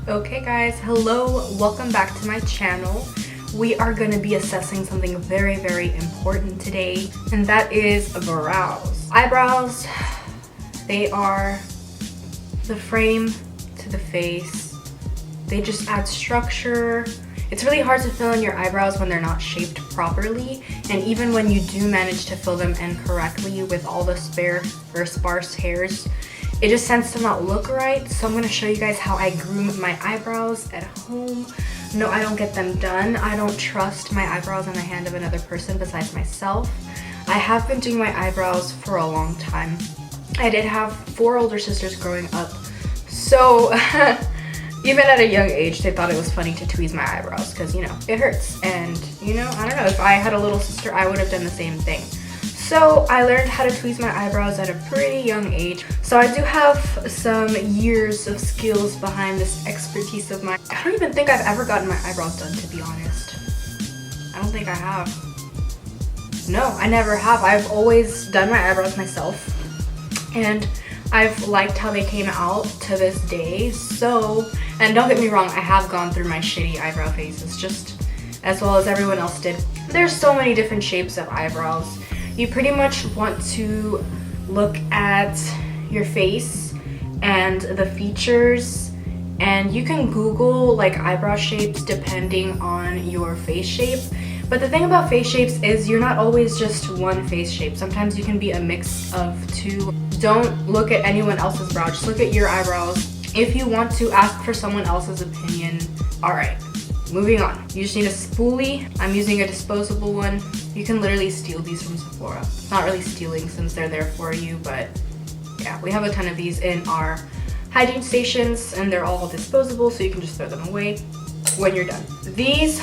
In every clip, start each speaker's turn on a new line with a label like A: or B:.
A: Okay guys, hello, welcome back to my channel. We are going to be assessing something very, very important today, and that is brows. Eyebrows, they are the frame to the face. They just add structure. It's really hard to fill in your eyebrows when they're not shaped properly, and even when you do manage to fill them in correctly with all the spare or sparse hairs, it just tends to not look right. So I'm going to show you guys how I groom my eyebrows at home. No, I don't get them done. I don't trust my eyebrows in the hand of another person besides myself. I have been doing my eyebrows for a long time. I did have 4 older sisters growing up, so even at a young age they thought it was funny to tweeze my eyebrows because, you know, it hurts. And, you know, I don't know, if I had a little sister I would have done the same thing. So I learned how to tweeze my eyebrows at a pretty young age. So I do have some years of skills behind this expertise of mine. I don't even think I've ever gotten my eyebrows done, to be honest. I don't think I have. No, I never have. I've always done my eyebrows myself, and I've liked how they came out to this day. So, and don't get me wrong, I have gone through my shitty eyebrow phases just as well as everyone else did. There's so many different shapes of eyebrows. You pretty much want to look at your face and the features, and you can Google like eyebrow shapes depending on your face shape. But the thing about face shapes is you're not always just one face shape. Sometimes you can be a mix of 2. Don't look at anyone else's brow, just look at your eyebrows. If you want to ask for someone else's opinion, alright. Moving on. You just need a spoolie. I'm using a disposable one. You can literally steal these from Sephora. It's not really stealing since they're there for you, but yeah, we have a ton of these in our hygiene stations, and they're all disposable, so you can just throw them away when you're done. These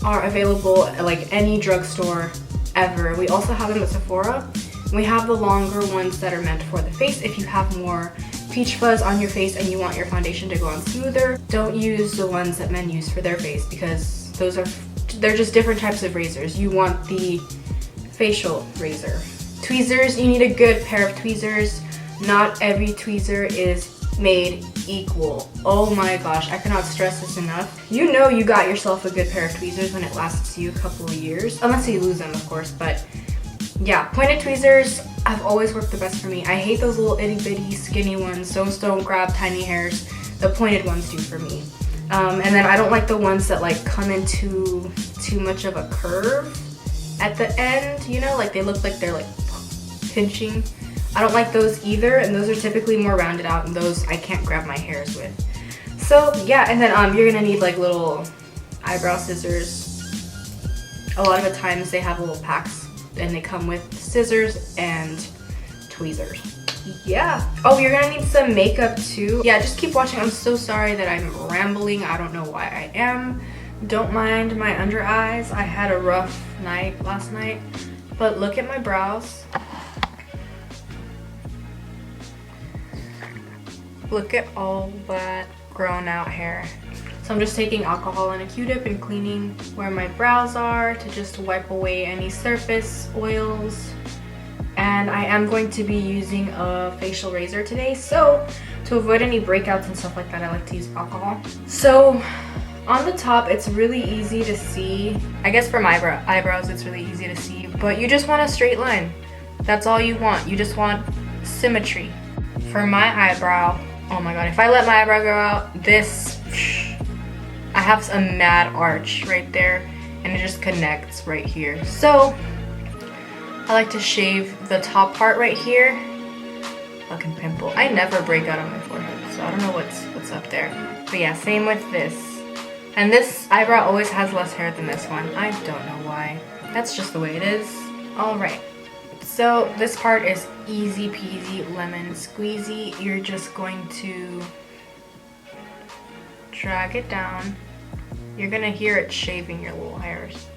A: are available at like any drugstore ever. We also have them at Sephora. We have the longer ones that are meant for the face. If you have more peach fuzz on your face and you want your foundation to go on smoother, don't use the ones that men use for their face, because they're just different types of razors. You want the facial razor. Tweezers, you need a good pair of tweezers. Not every tweezer is made equal. Oh my gosh, I cannot stress this enough. You know you got yourself a good pair of tweezers when it lasts you a couple of years, unless you lose them, of course. But yeah, pointed tweezers have always worked the best for me. I hate those little itty bitty skinny ones. Those don't grab tiny hairs. The pointed ones do for me. And then I don't like the ones that like come into too much of a curve at the end, you know, like they look like they're like pinching. I don't like those either, and those are typically more rounded out, and those I can't grab my hairs with. So yeah, and then you're gonna need like little eyebrow scissors. A lot of the times they have little packs, and they come with scissors and tweezers. Yeah. Oh, you're gonna need some makeup too. Yeah, just keep watching. I'm so sorry that I'm rambling. I don't know why I am. Don't mind my under eyes. I had a rough night last night, but look at my brows. Look at all that grown out hair. So I'm just taking alcohol and a Q-tip and cleaning where my brows are to just wipe away any surface oils. And I am going to be using a facial razor today, so to avoid any breakouts and stuff like that, I like to use alcohol. So on the top, it's really easy to see. I guess for my eyebrows, it's really easy to see, but you just want a straight line. That's all you want. You just want symmetry. For my eyebrow, oh my god, if I let my eyebrow go out, I have a mad arch right there, and it just connects right here. So I like to shave the top part right here. Fucking pimple. I never break out on my forehead, so I don't know what's up there. But yeah, same with this. And this eyebrow always has less hair than this one. I don't know why. That's just the way it is. Alright. So this part is easy peasy lemon squeezy. You're just going to drag it down. You're gonna hear it shaving your little hairs.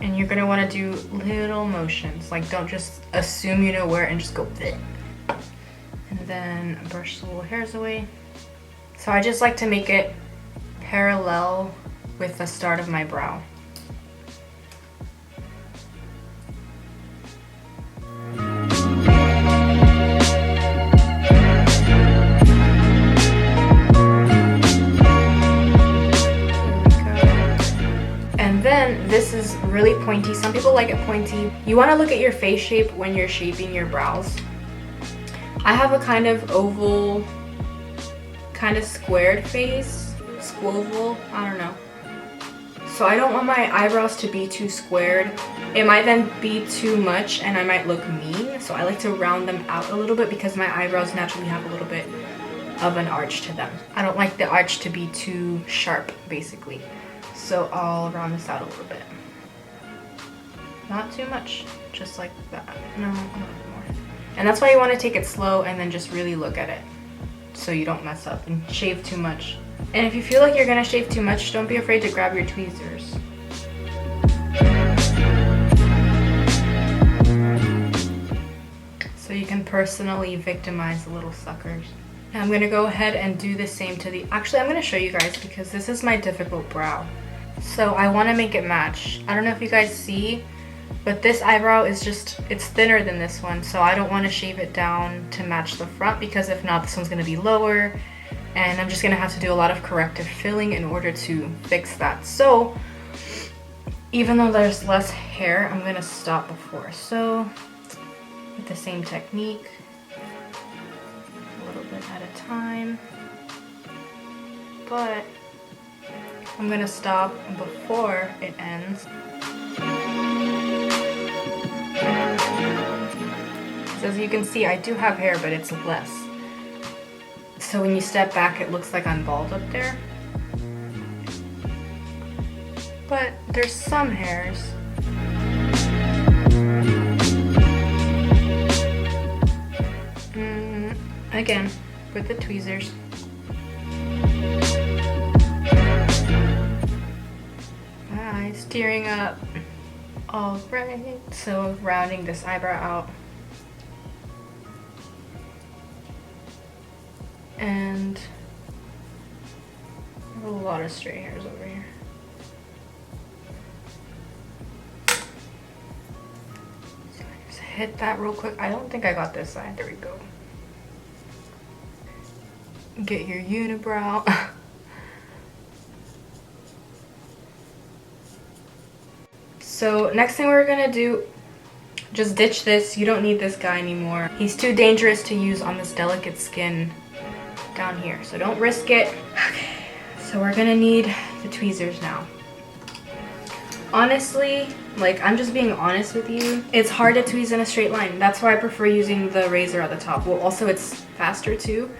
A: And you're gonna wanna do little motions. Like, don't just assume you know where and just go bleh. And then brush the little hairs away. So I just like to make it parallel with the start of my brow. And then this is really pointy. Some people like it pointy. You want to look at your face shape when you're shaping your brows. I have a kind of oval, kind of squared face. Squoval, I don't know. So I don't want my eyebrows to be too squared. It might then be too much and I might look mean. So I like to round them out a little bit because my eyebrows naturally have a little bit of an arch to them. I don't like the arch to be too sharp, basically. So I'll round this out a little bit. Not too much, just like that. No, a little bit more. And that's why you want to take it slow and then just really look at it so you don't mess up and shave too much. And if you feel like you're gonna shave too much, don't be afraid to grab your tweezers. So you can personally victimize the little suckers. Now I'm gonna go ahead and do the same to the, actually I'm gonna show you guys because this is my difficult brow. So I wanna make it match. I don't know if you guys see, but this eyebrow is just, it's thinner than this one. So I don't wanna shave it down to match the front because if not, this one's gonna be lower. And I'm just gonna have to do a lot of corrective filling in order to fix that. So even though there's less hair, I'm gonna stop before. So with the same technique, a little bit at a time, but I'm gonna stop before it ends. So as you can see, I do have hair, but it's less. So when you step back, it looks like I'm bald up there. But there's some hairs. Again, with the tweezers. It's tearing up. All right, so rounding this eyebrow out. And a lot of stray hairs over here. So just hit that real quick. I don't think I got this side. There we go. Get your unibrow. So next thing we're gonna do, just ditch this. You don't need this guy anymore. He's too dangerous to use on this delicate skin down here, so don't risk it. Okay, so we're gonna need the tweezers now. Honestly, like, I'm just being honest with you, it's hard to tweeze in a straight line. That's why I prefer using the razor at the top. Well, also it's faster too,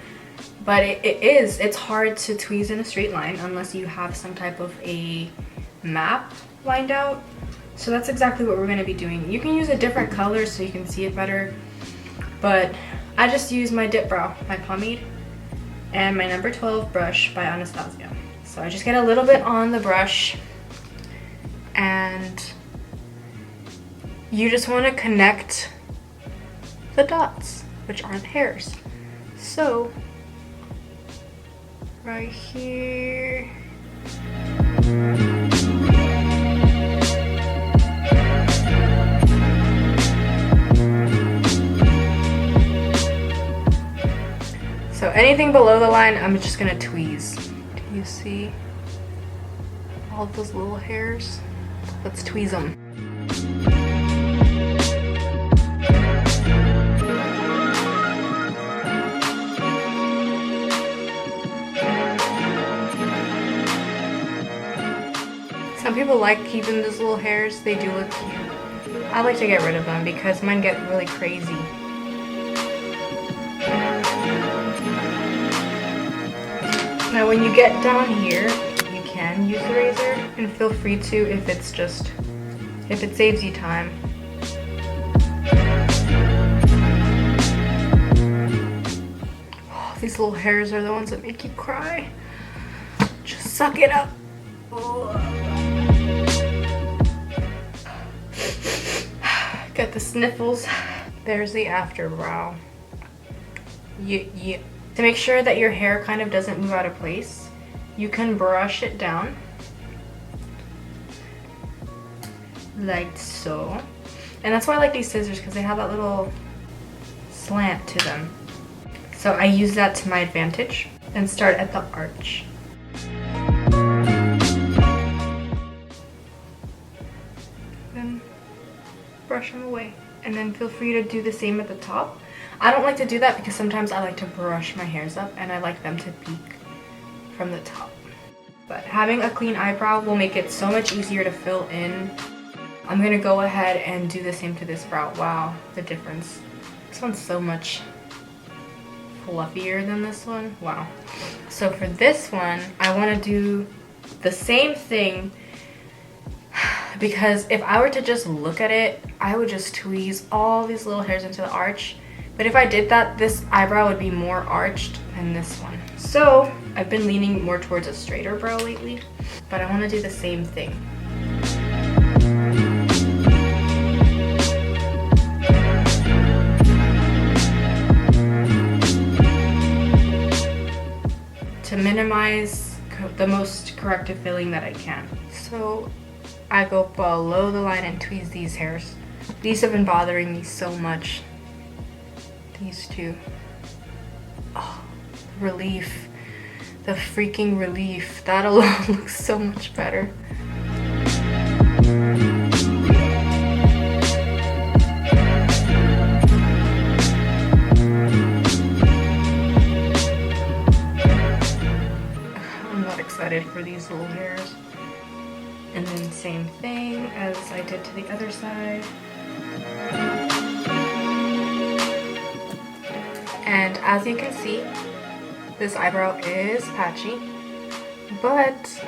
A: but it's hard to tweeze in a straight line unless you have some type of a map lined out. So that's exactly what we're gonna be doing. You can use a different color so you can see it better, but I just use my dip brow, my pomade, and my number 12 brush by Anastasia. So I just get a little bit on the brush and you just want to connect the dots, which are the hairs. So right here. So anything below the line, I'm just gonna tweeze. Do you see all of those little hairs? Let's tweeze them. Some people like keeping those little hairs. They do look cute. I like to get rid of them because mine get really crazy. Now when you get down here, you can use the razor, and feel free to if it saves you time. Oh, these little hairs are the ones that make you cry. Just suck it up. Got the sniffles. There's the after brow. Yeah. To make sure that your hair kind of doesn't move out of place, you can brush it down like so. And that's why I like these scissors, because they have that little slant to them. So I use that to my advantage and start at the arch. brush them away. And then feel free to do the same at the top. I don't like to do that because sometimes I like to brush my hairs up and I like them to peek from the top. But having a clean eyebrow will make it so much easier to fill in. I'm gonna go ahead and do the same to this brow. Wow, the difference. This one's so much fluffier than this one. Wow. So for this one, I want to do the same thing because if I were to just look at it, I would just tweeze all these little hairs into the arch. But if I did that, this eyebrow would be more arched than this one. So I've been leaning more towards a straighter brow lately, but I want to do the same thing. To minimize the most corrective filling that I can. So I go below the line and tweeze these hairs. These have been bothering me so much. These two. Oh, relief. The freaking relief. That alone looks so much better. For these little hairs. And then same thing as I did to the other side. And as you can see, this eyebrow is patchy, but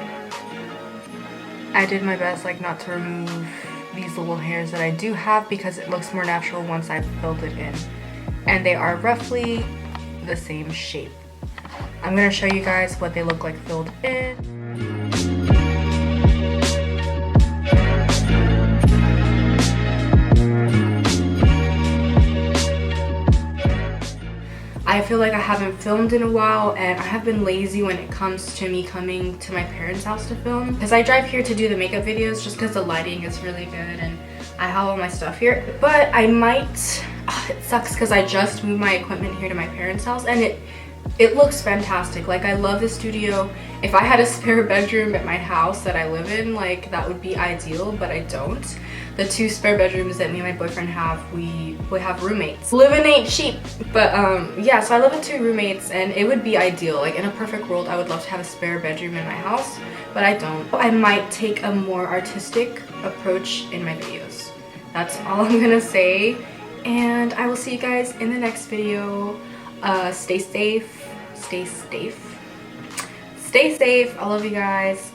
A: I did my best like not to remove these little hairs that I do have because it looks more natural once I filled it in. And they are roughly the same shape. I'm going to show you guys what they look like filled in. I feel like I haven't filmed in a while and I have been lazy when it comes to me coming to my parents' house to film. Because I drive here to do the makeup videos just because the lighting is really good and I have all my stuff here. But I might, it sucks because I just moved my equipment here to my parents' house and it looks fantastic. Like, I love the studio. If I had a spare bedroom at my house that I live in, like, that would be ideal, but I don't. The 2 spare bedrooms that me and my boyfriend have, we have roommates. Living ain't cheap, but yeah, so I live with 2 roommates and it would be ideal. Like, in a perfect world, I would love to have a spare bedroom in my house, but I don't. I might take a more artistic approach in my videos. That's all I'm gonna say, and I will see you guys in the next video. Stay safe. Stay safe. I love you guys.